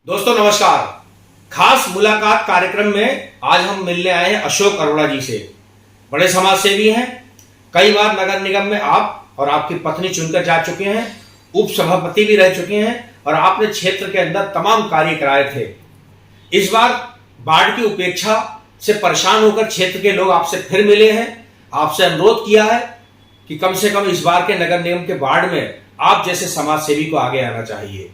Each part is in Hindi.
दोस्तों नमस्कार। खास मुलाकात कार्यक्रम में आज हम मिलने आए हैं अशोक अरोड़ा जी से। बड़े समाज सेवी हैं। कई बार नगर निगम में आप और आपकी पत्नी चुनकर जा चुके हैं, उप सभापति भी रह चुके हैं और आपने क्षेत्र के अंदर तमाम कार्य कराए थे। इस बार बाढ़ की उपेक्षा से परेशान होकर क्षेत्र के लोग आपसे फिर मिले हैं। आपसे अनुरोध किया है कि कम से कम इस बार के नगर निगम के बाढ़ में आप जैसे समाज सेवी को आगे आना चाहिए।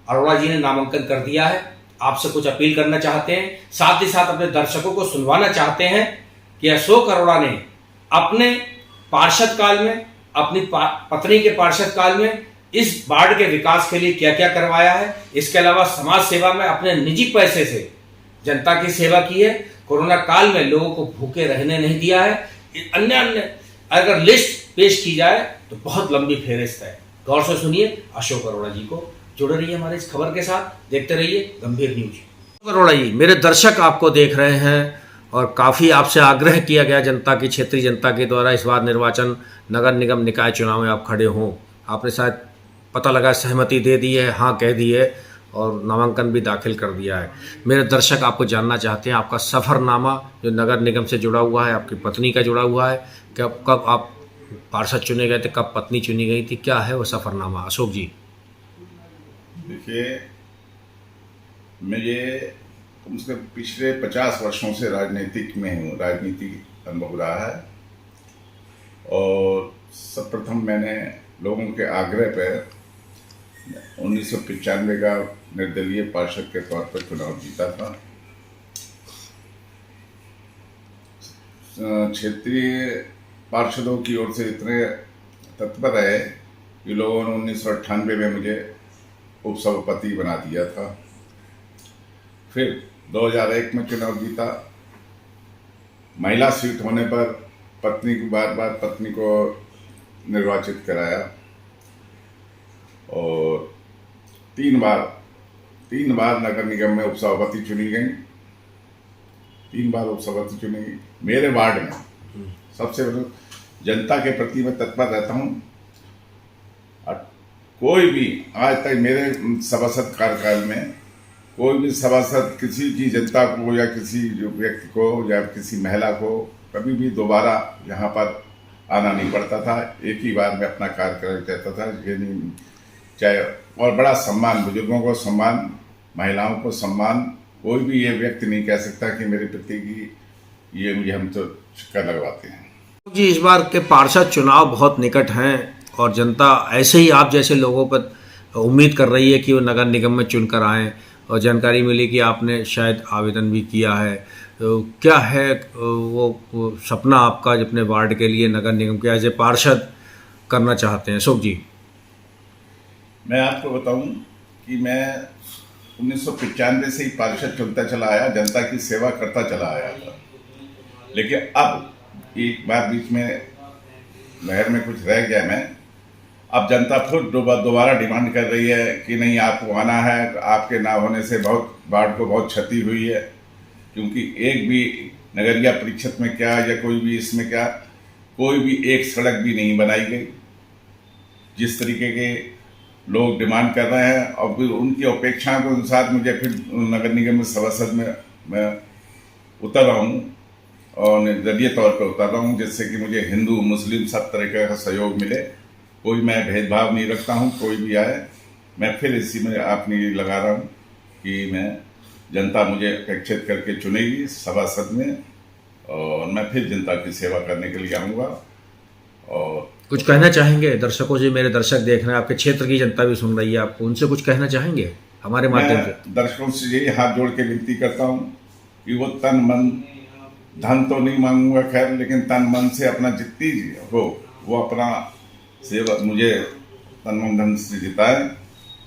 अरोड़ा जी ने नामांकन कर दिया है। आपसे कुछ अपील करना चाहते हैं, साथ ही साथ अपने दर्शकों को सुनवाना चाहते हैं कि अशोक अरोड़ा ने अपने पार्षद काल में, अपनी पत्नी के पार्षद काल में इस बाढ़ के विकास के लिए क्या क्या करवाया है। इसके अलावा समाज सेवा में अपने निजी पैसे से जनता की सेवा की है। कोरोना काल में लोगों को भूखे रहने नहीं दिया है। अन्य अगर लिस्ट पेश की जाए तो बहुत लंबी फेहरिस्त है। गौर से सुनिए अशोक अरोड़ा जी को। जुड़े रहिए हमारे इस खबर के साथ, देखते रहिए गंभीर न्यूज। अरोड़ा जी, मेरे दर्शक आपको देख रहे हैं और काफ़ी आपसे आग्रह किया गया जनता की, क्षेत्रीय जनता के द्वारा इस बार निर्वाचन नगर निगम निकाय चुनाव में आप खड़े हों। आपने शायद पता लगा सहमति दे दी है, हाँ कह दी है और नामांकन भी दाखिल कर दिया है। मेरे दर्शक आपको जानना चाहते हैं आपका सफ़रनामा जो नगर निगम से जुड़ा हुआ है, आपकी पत्नी का जुड़ा हुआ है, कब आप पार्षद चुने गए थे, कब पत्नी चुनी गई थी, क्या है वो सफ़रनामा? अशोक जी देखिए, मुझे कम से कम पिछले 50 वर्षों से राजनीतिक में हूँ, राजनीतिक अनुभव रहा है। और सर्वप्रथम मैंने लोगों के आग्रह पर 1995 का निर्दलीय पार्षद के तौर पर चुनाव जीता था। क्षेत्रीय पार्षदों की ओर से इतने तत्पर है कि लोगों ने 1998 में मुझे उप सभापति बना दिया था। फिर 2001 में चुनाव जीता। महिला सीट होने पर पत्नी को बार पत्नी को निर्वाचित कराया और तीन बार नगर निगम में उप सभापति चुनी गई। 3 बार उप सभापति चुनी गई। मेरे वार्ड में सबसे बड़ा जनता के प्रति मैं तत्पर रहता हूँ। कोई भी आज तक मेरे सभासद कार्यकाल में कोई भी सभासद किसी की जनता को या किसी व्यक्ति को या किसी महिला को कभी भी दोबारा यहाँ पर आना नहीं पड़ता था। एक ही बार में अपना कार्य करना चाहता था। ये नहीं चाहे, और बड़ा सम्मान, बुजुर्गों को सम्मान, महिलाओं को सम्मान। कोई भी ये व्यक्ति नहीं कह सकता कि मेरे प्रति की ये मुझे हम तो चक्कर लगवाते हैं। जी, इस बार के पार्षद चुनाव बहुत निकट हैं और जनता ऐसे ही आप जैसे लोगों पर उम्मीद कर रही है कि वो नगर निगम में चुनकर आएँ। और जानकारी मिली कि आपने शायद आवेदन भी किया है। तो क्या है वो सपना आपका अपने वार्ड के लिए नगर निगम के एज ए पार्षद करना चाहते हैं? अशोक जी, मैं आपको बताऊं कि मैं 1995 से ही पार्षद चुनता चला आया, जनता की सेवा करता चला आया था। लेकिन अब एक बार बीच में नहर में कुछ रह गया। मैं अब जनता फिर दोबारा डिमांड कर रही है कि नहीं, आपको आना है। आपके ना होने से बहुत बाढ़ को बहुत क्षति हुई है, क्योंकि एक भी नगरीय परिषद में क्या या कोई भी इसमें क्या, कोई भी एक सड़क भी नहीं बनाई गई। जिस तरीके के लोग डिमांड कर रहे हैं और फिर उनकी अपेक्षाओं के अनुसार मुझे फिर नगर निगम में सभासद में मैं उतर रहा हूँ और निर्दलीय तौर पर उतर रहा हूँ, जिससे कि मुझे हिंदू मुस्लिम सब तरीके का सहयोग मिले। कोई मैं भेदभाव नहीं रखता हूँ, कोई भी आए। मैं फिर इसी में अपनी लगा रहा हूँ कि मैं जनता मुझे अपेक्षित करके चुनेगी सभासद में और मैं फिर जनता की सेवा करने के लिए आऊँगा। और कुछ कहना चाहेंगे दर्शकों से? मेरे दर्शक देख रहे हैं, आपके क्षेत्र की जनता भी सुन रही है, आपको उनसे कुछ कहना चाहेंगे हमारे माध्यम से? दर्शकों से यही हाथ जोड़ के विनती करता हूँ कि वो तन मन धन तो नहीं मांगूंगा खैर, लेकिन तन मन से अपना जितनी हो वो अपना सेवा मुझे तन मन धन से जिताए,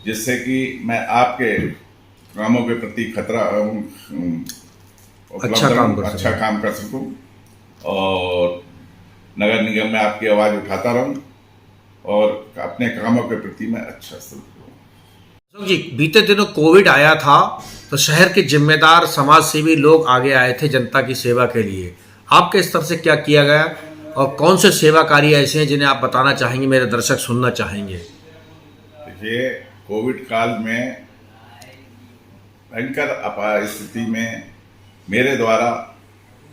जिससे कि मैं आपके कामों के प्रति अच्छा काम कर सकूं और नगर निगम में आपकी आवाज़ उठाता रहूं और अपने कामों के प्रति मैं अच्छा अशोक जी, बीते दिनों कोविड आया था तो शहर के जिम्मेदार समाज सेवी लोग आगे आए थे जनता की सेवा के लिए। आपके स्तर से क्या किया गया और कौन से सेवा कार्य ऐसे हैं जिन्हें आप बताना चाहेंगे, मेरे दर्शक सुनना चाहेंगे? देखिए, कोविड काल में भयंकर स्थिति में मेरे द्वारा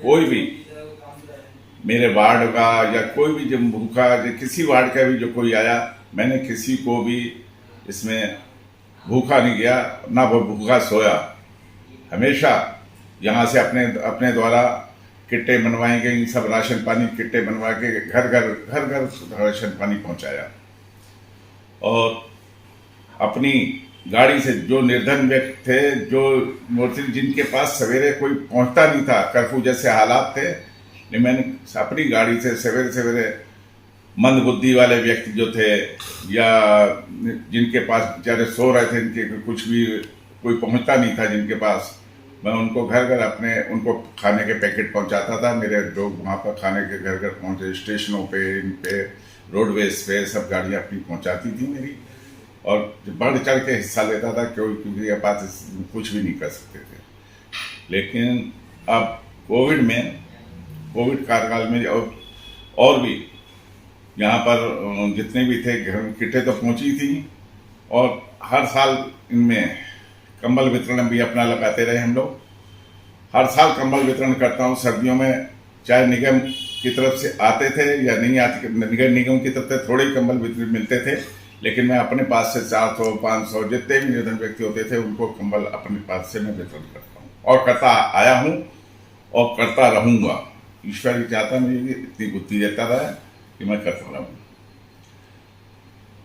कोई भी मेरे वार्ड का या कोई भी जो भूखा, जो किसी वार्ड का भी जो कोई आया, मैंने किसी को भी इसमें भूखा नहीं गया, ना वो भूखा सोया। हमेशा यहाँ से अपने द्वारा किट्टे बनवाई गई, सब राशन पानी किट्टे बनवा के घर घर राशन पानी पहुंचाया। और अपनी गाड़ी से जो निर्धन व्यक्ति थे, जो मोस्टली जिनके पास सवेरे कोई पहुंचता नहीं था, कर्फ्यू जैसे हालात थे, लेकिन मैंने अपनी गाड़ी से सवेरे सवेरे मंद बुद्धि वाले व्यक्ति जो थे या जिनके पास बेचारे सो रहे थे, इनके कुछ भी कोई पहुंचता नहीं था जिनके पास, मैं उनको घर घर उनको खाने के पैकेट पहुंचाता था। मेरे लोग वहाँ पर खाने के घर घर पहुंचे, स्टेशनों पे, इन पे, रोडवेज पे सब गाड़ियाँ अपनी पहुंचाती थी मेरी, और बढ़ चढ़ के हिस्सा लेता था, क्योंकि ये बात कुछ भी नहीं कर सकते थे। लेकिन अब कोविड कार्यकाल में और भी यहाँ पर जितने भी थे घर किटें तो पहुँची थी, और हर साल इनमें कंबल वितरण भी अपना लगाते रहे हम लोग। हर साल कंबल वितरण करता हूँ सर्दियों में, चाहे निगम की तरफ से आते थे या नहीं आते, निगम की तरफ से थोड़े ही कंबल वितरण मिलते थे, लेकिन मैं अपने पास से 400 500 जितने भी निर्धन व्यक्ति होते थे उनको कंबल अपने पास से मैं वितरण करता हूँ, और करता आया हूँ और करता रहूँगा। ईश्वर ही चाहता मुझे इतनी बुद्धि देता रहा कि मैं करता रहूँ।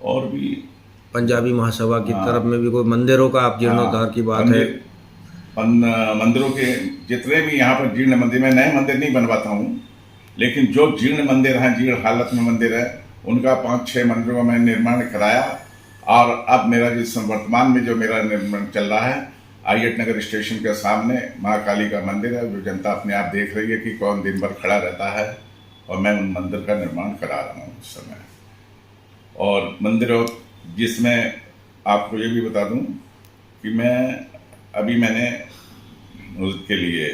और भी पंजाबी महासभा की तरफ में भी कोई मंदिरों का आप जीर्णोद्धार की बात है, मंदिरों के जितने भी यहाँ पर जीर्ण मंदिर, मैं नए मंदिर नहीं बनवाता हूँ, लेकिन जो जीर्ण मंदिर हैं, जीर्ण हालत में मंदिर है, उनका 5-6 मंदिरों का मैंने निर्माण कराया। और अब मेरा जिस वर्तमान में जो मेरा निर्माण चल रहा है, आईएट नगर स्टेशन के सामने महाकाली का मंदिर है, जो जनता अपने आप देख रही है कि कौन दिन भर खड़ा रहता है, और मैं उन मंदिर का निर्माण करा रहा हूँ उस समय। और मंदिरों जिसमें आपको ये भी बता दूं कि मैंने उसके लिए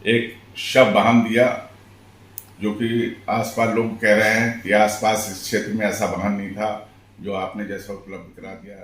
एक शव वाहन दिया, जो कि आसपास लोग कह रहे हैं कि आसपास इस क्षेत्र में ऐसा वाहन नहीं था जो आपने जैसा उपलब्ध करा दिया।